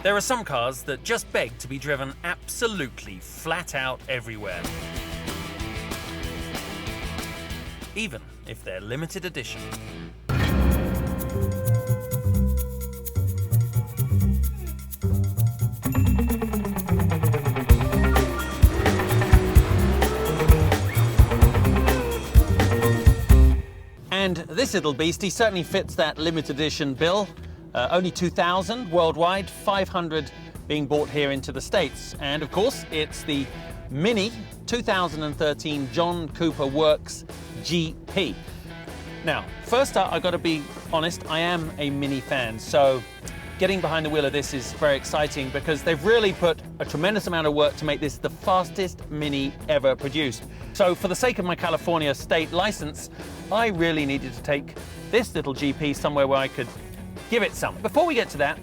There are some cars that just beg to be driven absolutely flat out everywhere, even if they're limited edition. And this little beastie certainly fits that limited edition bill. Only 2,000 worldwide, 500 being bought here into the States. And of course, it's the Mini 2013 John Cooper Works GP. Now, first up, I've got to be honest, I am a Mini fan. So getting behind the wheel of this is very exciting because they've really put a tremendous amount of work to make this the fastest Mini ever produced. So for the sake of my California state license, I really needed to take this little GP somewhere where I could give it some. Before we get to that,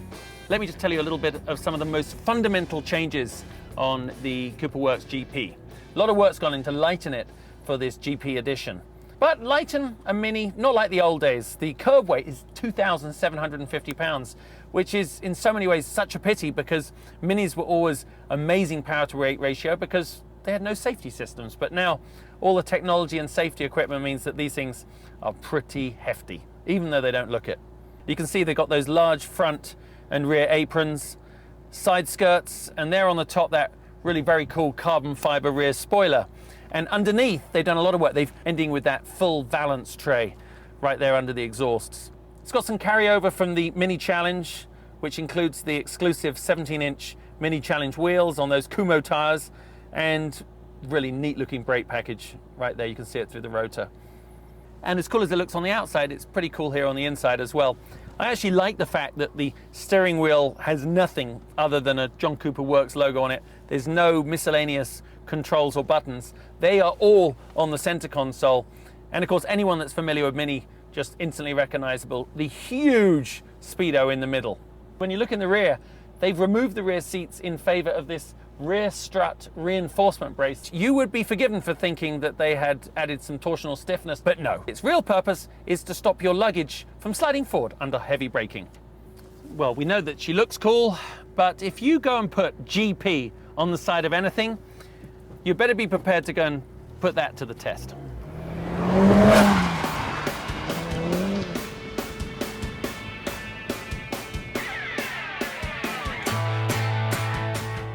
let me just tell you a little bit of some of the most fundamental changes on the Cooper Works GP. A lot of work's gone into lighten it for this GP edition. But lighten a Mini, not like the old days. The curb weight is 2,750 pounds, which is in so many ways such a pity because Minis were always amazing power to weight ratio because they had no safety systems. But now all the technology and safety equipment means that these things are pretty hefty, even though they don't look it. You can see they've got those large front and rear aprons, side skirts, and there on the top that really very cool carbon fiber rear spoiler. And underneath, they've done a lot of work. They've ending with that full valance tray right there under the exhausts. It's got some carryover from the Mini Challenge, which includes the exclusive 17-inch Mini Challenge wheels on those Kumo tires, and really neat looking brake package right there. You can see it through the rotor. And as cool as it looks on the outside, it's pretty cool here on the inside as well. I actually like the fact that the steering wheel has nothing other than a John Cooper Works logo on it. There's no miscellaneous controls or buttons. They are all on the center console. And of course, anyone that's familiar with Mini, just instantly recognizable, the huge speedo in the middle. When you look in the rear, they've removed the rear seats in favor of this rear strut reinforcement brace. You would be forgiven for thinking that they had added some torsional stiffness, but no. Its real purpose is to stop your luggage from sliding forward under heavy braking. Well, we know that she looks cool, but if you go and put GP on the side of anything, you better be prepared to go and put that to the test.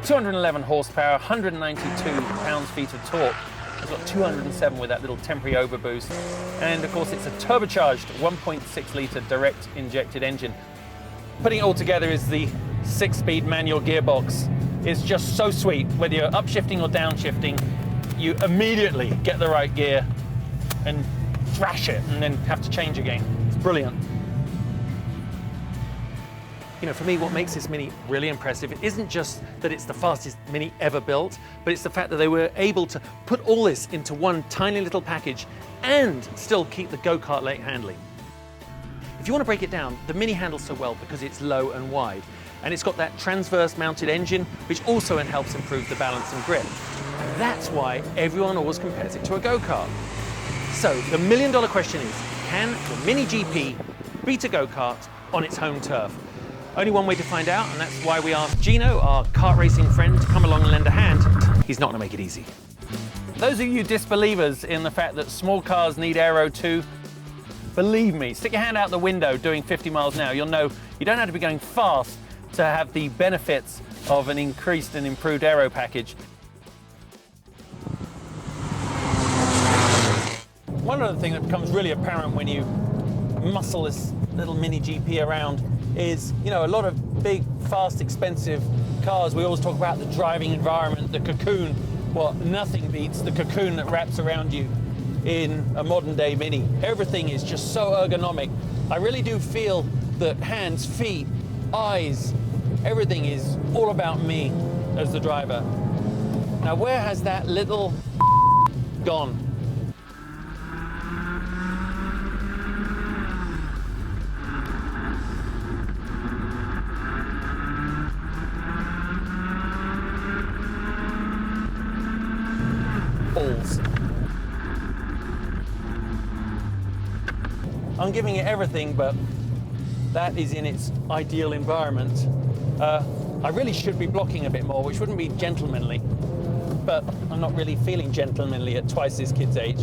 211 horsepower, 192 pounds-feet of torque. It's got 207 with that little temporary overboost. And of course, it's a turbocharged 1.6 litre direct injected engine. Putting it all together is the 6-speed manual gearbox. It's just so sweet. Whether you're upshifting or downshifting, you immediately get the right gear and thrash it and then have to change again. It's brilliant. You know, for me, what makes this Mini really impressive, it isn't just that it's the fastest Mini ever built, but it's the fact that they were able to put all this into one tiny little package and still keep the go-kart leg handling. If you want to break it down, the Mini handles so well because it's low and wide, and it's got that transverse mounted engine, which also helps improve the balance and grip. That's why everyone always compares it to a go-kart. So the million-dollar question is, can the Mini GP beat a go-kart on its home turf? Only one way to find out, and that's why we asked Gino, our kart racing friend, to come along and lend a hand. He's not going to make it easy. Those of you disbelievers in the fact that small cars need aero too, believe me, stick your hand out the window doing 50 miles an hour. You'll know you don't have to be going fast to have the benefits of an increased and improved aero package. One other thing that becomes really apparent when you muscle this little Mini GP around is, you know, a lot of big, fast, expensive cars, we always talk about the driving environment, the cocoon. Well, nothing beats the cocoon that wraps around you in a modern day Mini. Everything is just so ergonomic. I really do feel that hands, feet, eyes, everything is all about me as the driver. Now, where has that little gone? Balls. I'm giving it everything, but that is in its ideal environment. I really should be blocking a bit more, which wouldn't be gentlemanly, but I'm not really feeling gentlemanly at twice his kid's age.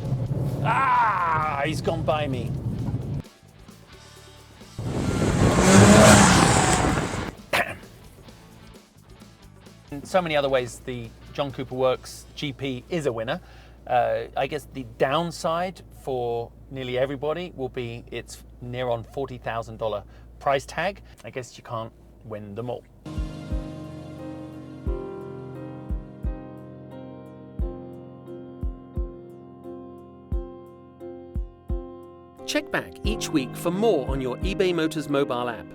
Ah, he's gone by me. In so many other ways, the John Cooper Works GP is a winner. I guess the downside for nearly everybody will be its near on $40,000 price tag. I guess you can't win them all. Check back each week for more on your eBay Motors mobile app.